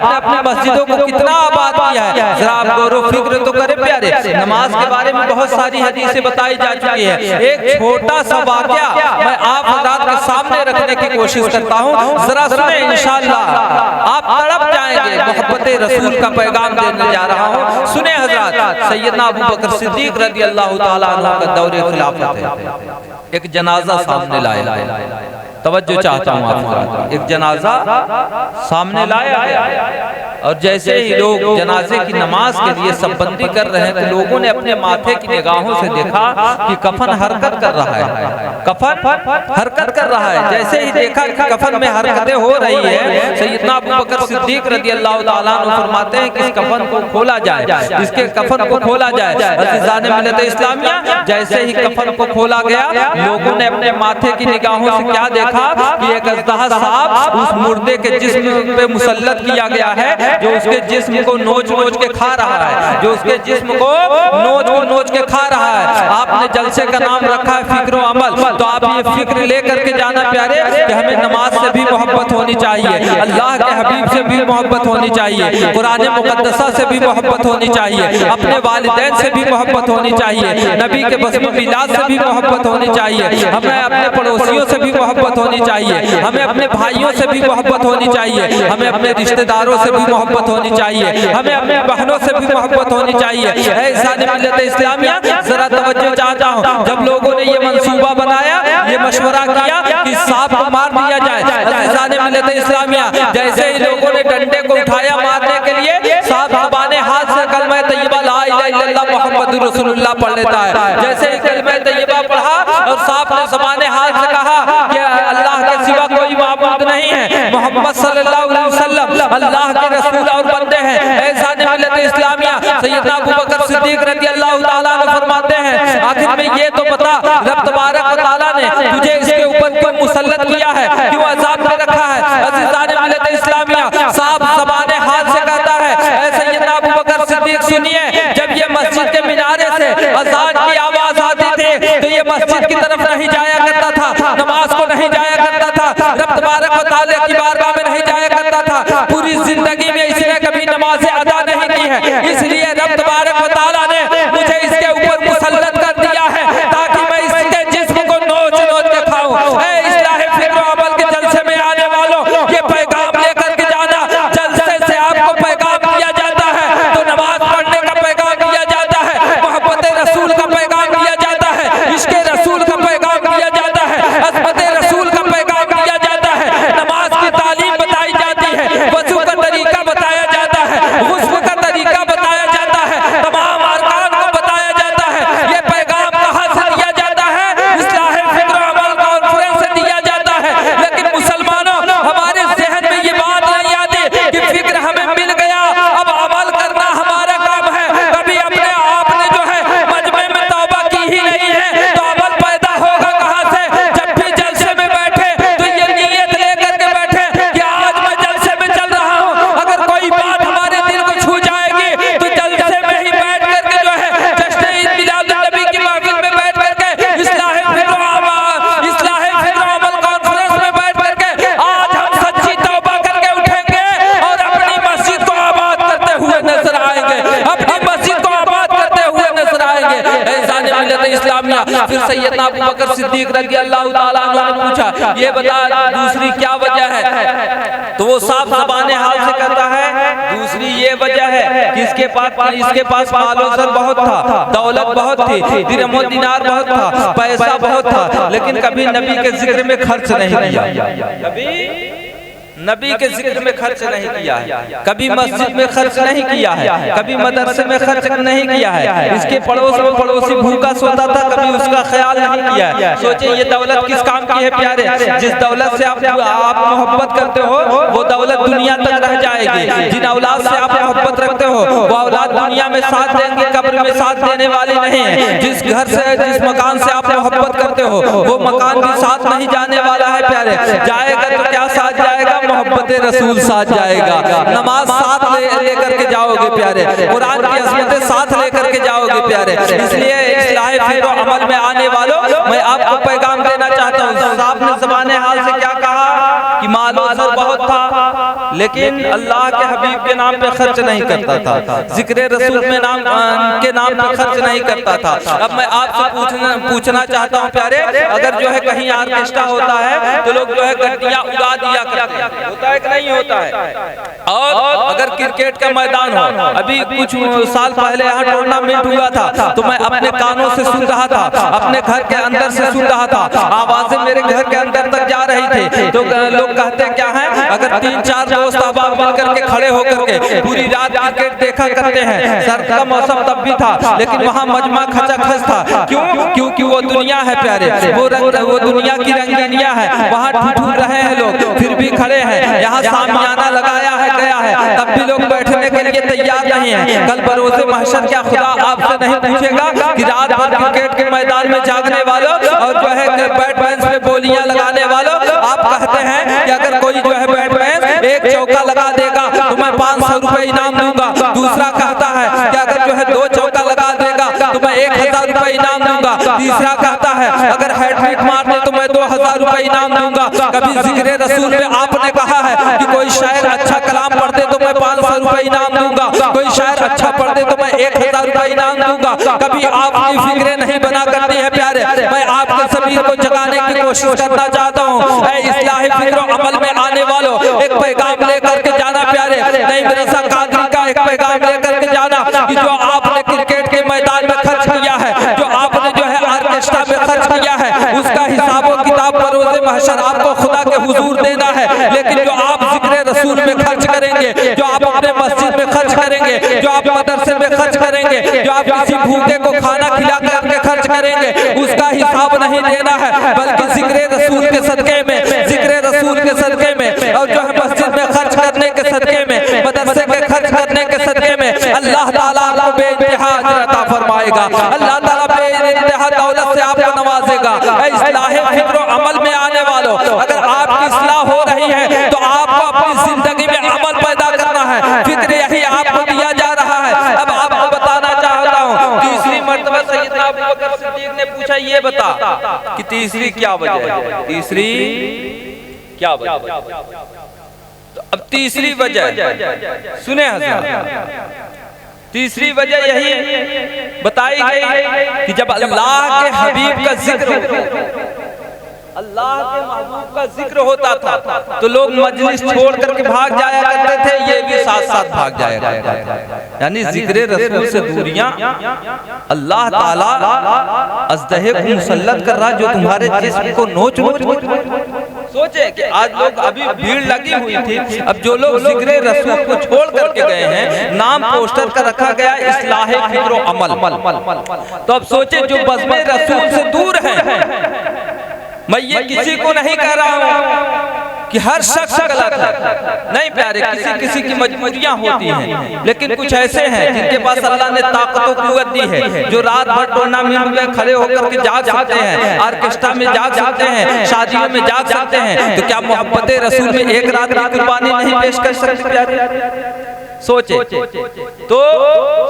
आपने अपनी मस्जिदों को कितना आबाद किया है, जरा आप गौर फिक्र तो करें प्यारे। नमाज के बारे में बहुत सारी हदीसें बताई जा चुकी है। एक छोटा सा वाकया मैं आप हज़रात के सामने रखने की कोशिश करता हूँ, जरा सुने, इंशाअल्लाह आप तड़प जाएंगे। मोहब्बत रसूल का पैगाम देने जा रहा हूँ, सुने हज़रात। सैयदना अबू बकर सिद्दीक रज़ी अल्लाह ताला अन्हु का दौरे खिलाफत है। एक जनाजा सामने लाया, तवज्जो चाहता हूँ आप, एक जनाजा सामने लाया और जैसे ही लोग जनाजे की नमाज के लिए सबबंदी कर रहे हैं तो लोगों ने अपने माथे की निगाहों से देखा कि कफन हरकत कर रहा है, कफन हरकत कर रहा है। जैसे ही देखा कि कफन में हरकतें हो रही है, सैयदना अबू बकर सिद्दीक रज़ी अल्लाह ताला अन्हु फरमाते हैं कि इस कफन को खोला जाए, इसके कफन को खोला जाए। अज़ीज़ान मिल्लत इस्लामिया, जैसे ही कफन को खोला गया, लोगों ने अपने माथे की निगाहों से क्या देखा कि एक अज़दहा सांप उस मुर्दे के जिस्म पे मुसल्लत किया गया है, जो उसके जिस्म को नोच नोच के खा रहा है, जो उसके जिस्म को नोच के खा रहा है। आपने जलसे का नाम रखा है फिक्र अमल, तो आप ये फिक्र लेकर के जाना प्यारे कि हमें नमाज से भी मोहब्बत होनी चाहिए, अल्लाह के हबीब से भी मोहब्बत होनी चाहिए, कुरान मुक़द्दसा से भी मोहब्बत होनी चाहिए, अपने वालिदैन से भी मोहब्बत होनी चाहिए, नबी के बस्म मिलाद से भी मोहब्बत होनी चाहिए, हमें अपने पड़ोसियों से भी मोहब्बत होनी चाहिए, हमें अपने भाइयों से भी मोहब्बत होनी चाहिए, हमें अपने रिश्तेदारों से भी मोहब्बत होनी चाहिए, हमें अपने बहनों से भी मोहब्बत होनी चाहिए। इंसान मिल्लत इस्लामिया, जरा तवज्जो चाहता हूँ। जब लोगों ने ये मंसूबा बनाया, ये मशवरा किया कि सांप को मार दिया जाए, इंसान मिल्लत इस्लामिया, जैसे ही लोगों ने डंडे को उठाया मारने के लिए, सांप ज़बाने हाथ से कलमा तैयबा ला इलाहा इल्लल्लाह मुहम्मदुर रसूलुल्लाह पढ़ लेता है। जैसे ही कलमा तैयबा पढ़ा और सांप ने ज़बाने हाथ से कहा कि अल्लाह के सिवा कोई माबूद नहीं है, मोहम्मद सल्लल्लाहु अलैहि वसल्लम अल्लाह के रसूल और बंदे हैं। ऐसा मिल्लत इस्लामिया, सैयदना अबू बकर सिद्दीक रज़ी अल्लाह ताला अन्हु फरमाते हैं, आखिर में ये तो बता, रब तबारक व तआला ने तुझे इसके ऊपर क्यों मुसल्लत किया है, क्यों अज़ाब में रखा है। अज़ीज़ान मिल्लत इस्लामिया, साहब ज़बाने हाथ से कहता है, ऐ सैयदना अबू बकर सिद्दीक सुनिए, जब ये मस्जिद के मिनारे से अज़ान की आवाज आती थी तो ये मस्जिद की तरफ नहीं जाया करता था, नमाज को नहीं जाया करता था, रब तबारक व तआला की बारगाह में नहीं जाया करता था। पूरी जिंदगी में इसने कभी नमाज़ें अदा नहीं की है, इसलिए रब तबारक व तआला ने मुझे इसके ऊपर मुसल्लत कर दिया है ताकि मैं इसके जिस्म को नोच नोच के खाऊं। इस्लाह फिक्र अमल के जलसे में आने वालों, ये पैगाम लेकर के जाना, जलसे से आपको पैगाम दिया जाता है तो नमाज पढ़ने का पैगाम दिया जाता है, मोहब्बत रसूल का पैगाम दिया जाता है, इश्क़ रसूल का पैगाम दिया जाता है, अज़मत रसूल का पैगाम दिया जाता है, नमाज की तालीम बताई जाती है, वज़ू का तरीका बताया जाता है, गुस्ल का तरीका बताया जाता है, तमाम अरकान को बताया जाता है। ये पैगाम कहाँ से दिया जाता है? इस्लाह फिक्र अमल कॉन्फ्रेंस से दिया जाता है। लेकिन मुसलमानों, हमारे ज़हन में ये बात नहीं आती कि फिक्र हमें मिल गया, अब अमल करना हमारा काम है। कभी अपने आप ने जो है मजमे में तौबा की ही नहीं है तो अमल पैदा होगा कहाँ से? जब भी जलसे में बैठे तो ये नीयत लेकर के बैठे कि आज मैं जलसे में चल रहा हूँ, अगर कोई बात हमारे दिल को छू जाएगी तो जलसे में ही बैठ करके जो है जश्न ईद मिलाद नबी की महफिल में बैठ करके इस्लाह फिक्र अमल कॉन्फ्रेंस में बैठ करके आज हम सच्ची तौबा करके उठेंगे और अपनी मस्जिद को आबाद करते हुए नजर आएंगे, अपनी मस्जिद को आबाद करते हुए नजर आएंगे। ऐसा मिल्लत इस्लामिया, फिर सैयदना अबू बकर सिद्दीक रज़ी अल्लाह ताला अन्हु ने पूछा, ये बता दूसरी क्या वजह है? तो वो साफ ज़बाने हाल से कहता है, दूसरी ये वजह है कि इसके पास माल सर बहुत था, दौलत बहुत थी, दिरहम व दिनार बहुत था, पैसा बहुत था, लेकिन कभी नबी के जिक्र में खर्च नहीं किया, कभी नबी के जिक्र में खर्च नहीं किया है, कभी मस्जिद में खर्च नहीं किया है, कभी मदरसे में खर्च नहीं किया है, इसके पड़ोस में पड़ोसी भूखा सोता था, कभी उसका ख्याल नहीं किया है। सोचिए ये दौलत किस काम की है प्यारे? जिस दौलत से आप मोहब्बत करते हो वो दौलत दुनिया तक रह जाएगी, जिन औलाद से आप मोहब्बत रखते हो वो औलाद दुनिया में साथ देंगे, कब्र में साथ देने वाली नहीं है। जिस घर से, जिस मकान से आप मोहब्बत करते हो वो मकान भी साथ नहीं जाने वाला है प्यारे, जाएगा तो क्या साथ जाएगा, मोहब्बत रसूल साथ जाएगा। नमाज साथ लेकर के जाओगे प्यारे, कुरान की अज़मतें साथ लेकर के जाओगे प्यारे। इसलिए इस्लाह फिक्र और अमल में आने वालों, मैं आपको पैगाम देना चाहता हूँ। साहब ने ज़बाने हाल से क्या कहा कि मालो असर बहुत था, लेकिन अल्लाह के हबीब के नाम पे खर्च नहीं करता था, जिक्र रसूल में के नाम पे खर्च नहीं करता था। अब मैं आपसे पूछना चाहता हूँ प्यारे, अगर जो है कहीं ऑर्केस्ट्रा होता है तो लोग जो है गड्डियाँ उड़ा दिया करते हैं, होता है कि नहीं होता है? और अगर क्रिकेट का मैदान हो, अभी कुछ साल पहले यहाँ टूर्नामेंट हुआ था, तो मैं अपने कानों से सुन रहा था, अपने घर के अंदर से सुन रहा था, आवाजें मेरे घर के अंदर तक जा रही थी। तो लोग कहते क्या है, अगर 3-4 दोस्त अहबाब मिलकर के खड़े होकर के पूरी रात क्रिकेट देखा करते हैं, सर्द का मौसम तब भी था, लेकिन वहाँ मजमा खचाखच था। क्यों? क्योंकि वो दुनिया है प्यारे, वो दुनिया की रंगीनियां है, वहाँ ठूठ रहे हैं लोग, फिर भी खड़े हैं। यहाँ सामियाना लगाया है गया है, तब भी लोग बैठने के लिए तैयार नहीं है। कल बरोज़े महशर क्या खुदा आपसे नहीं पूछेगा कि रात भर क्रिकेट के मैदान में जागने वालों और जो है बैट बेंच पे बोलियां लगाने वालों, आप कहते हैं कि अगर कोई जो है बैट बेंच एक चौका लगा देगा तो मैं 500 रुपए इनाम दूंगा। दूसरा कहता है कि अगर जो है 2 चौका लगा देगा तो मैं 1000 रुपए इनाम दूंगा। तीसरा कहता है अगर हैट्रिक मार दे तो मैं 2000 रुपए इनाम दूंगा। कभी जिक्र रसूल में आपने कहा है कि कोई शायर अच्छा कलाम पढ़ दे तो मैं 500 रुपए इनाम दूंगा, कोई शायर अच्छा पढ़ दे तो मैं 1000 रुपए इनाम दूंगा। कभी आपकी फिक्रें नहीं बना करती है प्यारे। मैं आपके ज़मीर को जगाने की कोशिश करना चाहता हूँ। इस्लाही फिक्र और अमल में आने वालों, एक पैगाम लेकर के जाना प्यारे, नहीं मिर्ज़ा कादरी का एक पैगाम लेकर के जाना कि जो आपने क्रिकेट के मैदान में खर्च किया है, जो आपने जो है ऑर्केस्ट्रा में खर्च किया है, उसका हिसाब व किताब बरोज़े महशर आपको खुदा के हुजूर देना है। लेकिन जो आप जिक्र रसूल में खर्च करेंगे, जो आप अपने मस्जिद में खर्च करेंगे, जो आप मदरसे में खर्च करेंगे, जो आप किसी भूखे को खाना खिला करके खर्च करेंगे, उसका हिसाब नहीं देना है, बल्कि जिक्र रसूल के सदके में, जिक्र रसूल के सदके में और जो है मस्जिद में खर्च करने के सदके में, मदरसे में खर्च करने के सदके में अल्लाह ताला आपको बेइंतहा अजर अता फरमाएगा। अल्लाह ताला बेइंतहा दौलत से आपको नवाजेगा। इस्लाह फिक्र और अमल में आने वालों, अगर आपकी इस्लाह हो रही है तो आपको अपनी जिंदगी में अमल पैदा करना है। फिक्र यही आपको दिया जा रहा है। अब आपको बताना चाहता हूँ, तीसरी मर्तबा सैयदना अबू बकर सिद्दीक ने पूछा, ये बता कि तीसरी क्या वजह है, तीसरी क्या वजह? तो अब तीसरी वजह सुने हज़रात, तीसरी वजह यही बताई गई कि जब अल्लाह के हबीब का जिक्र, अल्लाह के महबूब का जिक्र होता था तो लोग मजलिस छोड़ करके भाग जाया करते थे, ये भी साथ साथ भाग जाया करते थे। यानी जिक्र रसूल से दूरियां अल्लाह ताला अज़दहे को मुसल्लत कर रहा, जो तुम्हारे जिस्म को नोच नोच। सोचे कि आज लोग अभी भीड़ लगी हुई थी, अब जो लोग जिक्र रसूल को छोड़ करके गए हैं, नाम पोस्टर का रखा गया इस्लाह फिक्र और अमल। तो अब सोचे जो बज़्म रसूल से दूर है, मैं ये किसी को नहीं कह रहा हूँ कि हर शख्स गलत है, नहीं प्यारे, किसी की मजबूरियां होती हैं, लेकिन कुछ ऐसे हैं जिनके पास अल्लाह ने ताकत और कुव्वत दी है, जो रात भर टूर्नामेंट में खड़े होकर के जाग सकते हैं, ऑर्केस्ट्रा में जाग सकते हैं, शादियों में जाग सकते हैं। तो क्या मोहब्बत रसूल में एक रात की कुर्बानी नहीं पेश कर सकते प्यारे? सोचे तो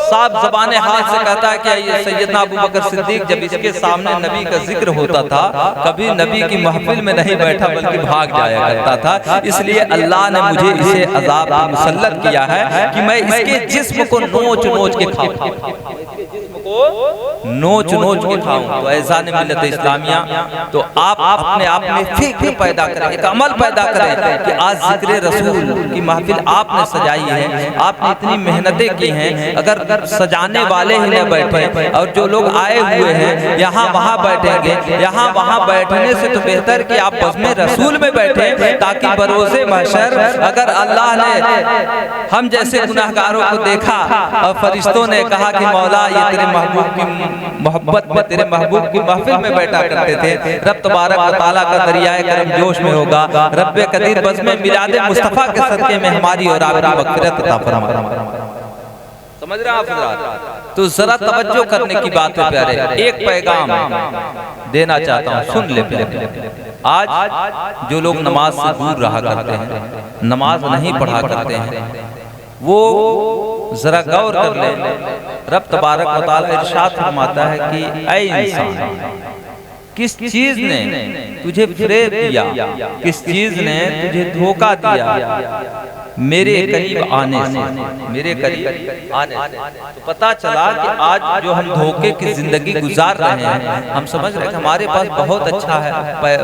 साफ ज़बाने हाल से कहता है कि सैयदना अबू बकर सिद्दीक जब इसके सामने नबी का जिक्र होता था, कभी नबी की महफिल में नहीं बैठा बल्कि भाग जाया करता था। इसलिए अल्लाह ने मुझे इसे अज़ाब में मुसल्लत किया है कि मैं इसके जिस्म को नोच नोच के खाऊं, नोच नोच के खाऊं। तो ऐसा नहीं मिलत इस्लामिया, तो आप अपने आप में फिक्र पैदा करें, एक अमल पैदा करें कि आज जिक्र रसूल की महफिल आपने सजाई है, आपने इतनी मेहनतें की हैं, अगर सजाने वाले ही न बैठे और जो लोग आए हुए हैं यहाँ वहाँ बैठेंगे, यहाँ वहाँ बैठने से तो बेहतर कि आप बज़्म रसूल में बैठे, ताकि बरोज़े महशर अगर अल्लाह ने हम जैसे गुनाहगारों को देखा और फरिश्तों ने कहा कि मौला ये तेरे महबूब की मोहब्बत में, तेरे महबूब की महफिल में बैठा करते थे, रब तबारक व तआला का दरियाए करम जोश में होगा, रब कदीर बज़्म मिलाद मुस्तफ़ा के सदक़े में हमारी और आपकी मग़फ़िरत अता फरमा। समझ रहे आप हज़रात? तो जरा तवज्जो करने की बात है प्यारे, एक पैगाम देना चाहता हूँ, सुन ले प्यारे। आज जो लोग नमाज से दूर रहा करते हैं, नमाज नहीं पढ़ा करते हैं, वो जरा गौर कर ले। रब तबारक व तआला इरशाद फरमाता है कि ऐ इंसान, किस चीज ने तुझे फरेब दिया, किस चीज ने तुझे धोखा दिया मेरे करीब आने से, मेरे करीब आने से। तो पता चला कि आज जो हम धोखे की जिंदगी गुजार रहे हैं, हम समझ रहे हैं कि हमारे पास बहुत अच्छा है,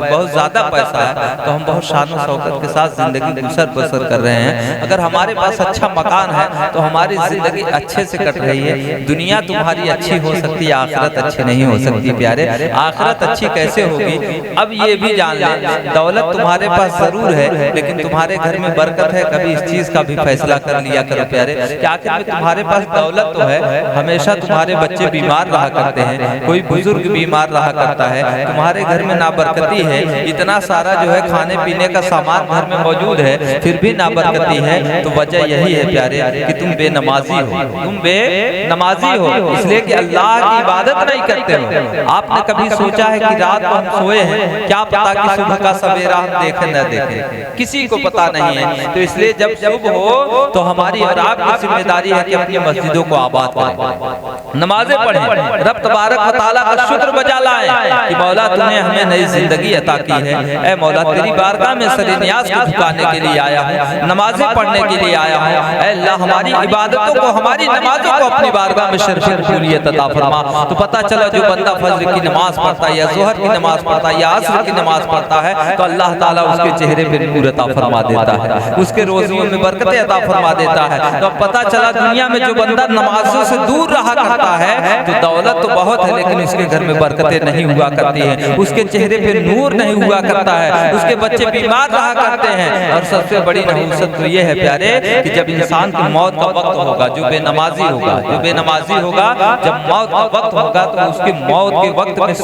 बहुत ज्यादा पैसा है, तो हम बहुत शान और शौकत के साथ जिंदगी गुजर बसर कर रहे हैं। अगर हमारे पास अच्छा मकान है तो हमारी जिंदगी अच्छे से कट रही है। दुनिया तुम्हारी अच्छी हो सकती है, आखिरत अच्छी नहीं हो सकती प्यारे। आखिरत अच्छी कैसे होगी, अब ये भी जान ले, दौलत तुम्हारे पास जरूर है, लेकिन तुम्हारे घर में बरकत है। कभी चीज का भी फैसला कर लिया करो प्यारे कि आखिर में तुम्हारे पास दौलत तो है, हमेशा तुम्हारे बच्चे बीमार रहा करते हैं, कोई बुजुर्ग बीमार रहा करता है, तुम्हारे घर में नाबरकती है, इतना सारा जो है खाने पीने का सामान घर में मौजूद है, फिर भी नाबरकती है। तो वजह यही है प्यारे कि तुम बेनमाजी हो, तुम बेनमाजी हो, इसलिए कि अल्लाह की इबादत नहीं करते हो। आपने कभी सोचा है कि रात को हम सोए हैं, क्या पता कि सुबह का सवेरा हम देखें न देखें, किसी को पता नहीं है। तो इसलिए जब शुभ हो तो हमारी और आपकी जिम्मेदारी है कि अपनी मस्जिदों को आबाद करें, नमाजें पढ़ें, रब तबारक व तआला का शुक्र बजा लाएं कि मौला तूने हमें नई जिंदगी अता की है। ऐ मौला तेरी बारगाह में सर नियाज को झुकाने के लिए आया हूँ, नमाजें पढ़ने के लिए आया हूँ। ऐ अल्लाह हमारी इबादतों को, हमारी नमाजों को अपनी बारगाह में शर्फ कबूलियत अता फरमा। तो पता चला जो बंदा फज्र की नमाज पढ़ता है या ज़ोहर की नमाज पढ़ता है या असर की नमाज पढ़ता है तो अल्लाह ताला उसके चेहरे पर नूर अता फरमा देता है, उसके रोज़ियों में बरकतें अता फरमा देता है। तो पता चला दुनिया में जो बंदा नमाजों से दूर रहा करता है तो दौलत तो बहुत है, लेकिन उसके घर में बरकतें नहीं हुआ करती हैं, उसके चेहरे पे नूर नहीं हुआ करता है, उसके बच्चे बीमार रहा करते हैं। और सबसे बड़ी नहूसत तो ये है प्यारे कि जब इंसान की मौत का वक्त होगा, जो बेनमाजी होगा, जो बेनमाजी होगा, जब मौत का वक्त होगा तो उसकी मौत के वक्त में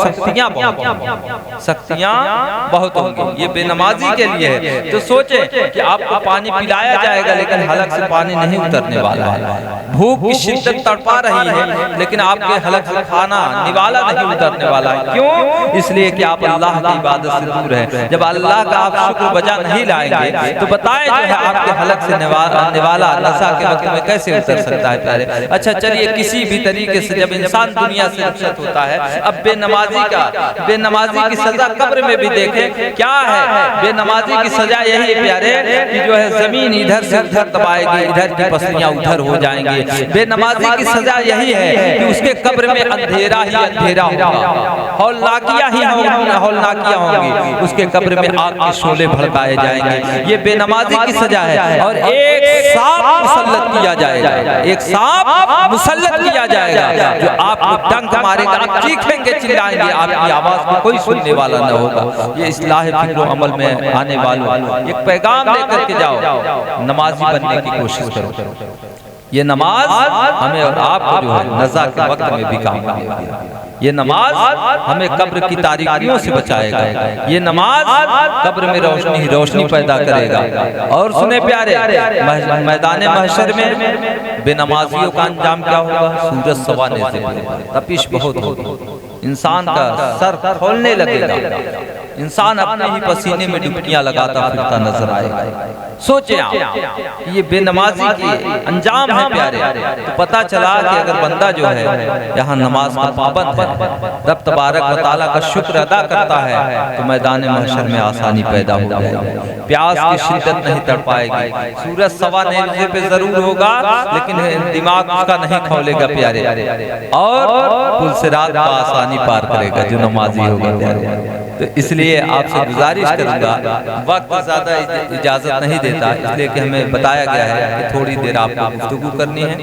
सख्तियां बहुत होंगी। ये बेनमाजी के लिए है। तो सोचे कि आपको पानी पिलाया जाएगा लेकिन हलक से पानी नहीं उतरने वाला है, भूख की शिद्दत तड़पा रही है लेकिन आपके हलक से खाना निवाला नहीं उतरने वाला है। क्यों? इसलिए कि आप अल्लाह की इबादत से दूर हैं। जब अल्लाह का आप शुक्र बजा नहीं लाएंगे तो बताएं जो है आपके हलक से निवाला नशा के वक्त में कैसे उतर सकता है प्यारे। अच्छा चलिए, किसी भी तरीके से जब इंसान दुनिया से रुखसत होता है, अब बेनमाजी की सजा कब्र में भी देखें क्या है। बेनमाजी की सजा यही है प्यारे कि जो है जमीन इधर से उधर दबाएगी, इधर की पसलियां उधर हो जाएंगी। बेनमाजी की सजा यही है कि उसके कब्र में अंधेरा ही अंधेरा होगा, हौलनाकियां होंगी, उसके कब्र में आग के शोले भड़काए जाएंगे। ये बेनमाजी की सजा है। और एक सांप मुसल्लत किया जाएगा, एक सांप मुसल्लत किया जाएगा जो आपको डंक मारेगा, आप चीखेंगे, चिल्लाएंगे, आपकी आवाज को कोई सुनने वाला न होगा। ये इस्लाह फिक्र अमल में आने वालों एक पैगाम लेकर के जाओ, नमाजी बनने की कोशिश करो। ये नमाज हमें और आपको जो है नज़ा के वक्त में भी काम आएगी। ये नमाज हमें कब्र की तारीकियों से बचाएगा। ये नमाज कब्र में रोशनी पैदा करेगा। और सुने प्यारे, मैदान महशर में बेनमाजियों का अंजाम क्या होगा? सूरज सवाने से तपिश बहुत होगी, इंसान का सर खोलने लगेगा, इंसान अपने ही पसीने में डुबकियां लगाता फिरता नजर आएगा। सोचे आप ये बेनमाजी की अंजाम है प्यारे। तो पता चला कि अगर बंदा जो है यहाँ नमाज का पाबंद है, रब तबारक व तआला का शुक्र अदा करता है, तो मैदान महशर में आसानी पैदा हो जाएगी, प्यास की शिद्दत नहीं तड़पाएगी, सूरज सवा नेज़े पे जरूर होगा लेकिन दिमाग उसका नहीं खोलेगा प्यारे, और पुल सिरात को आसानी पार करेगा जो नमाजी होगा प्यारे। तो इसलिए आपसे गुजारिश करूंगा, वक्त ज्यादा इजाजत नहीं देता, इसलिए कि हमें बताया गया है कि थोड़ी देर आपको गुफ्तगू करनी है।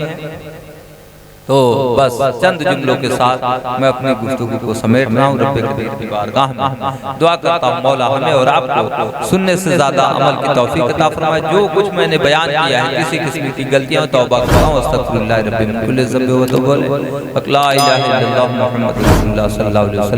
तो बस चंद जुमलों के साथ मैं अपनी गुफ्तगू को समेट रहा हूँ। रब्बे करीम की बारगाह में दुआ करता हूँ मौला हमें और आपको सुनने से ज्यादा अमल की तौफीक अता फरमाए। जो कुछ मैंने बयान किया है किसी किस्म की गलतियां तौबा करता हूँ, अस्तगफिरुल्लाह रब्बी मिन कुल्लि ज़ंबि व तौबा इलैहि, ला इलाहा इल्लल्लाह मुहम्मदुर रसूलुल्लाह सल्लल्लाहु अलैहि वसल्लम।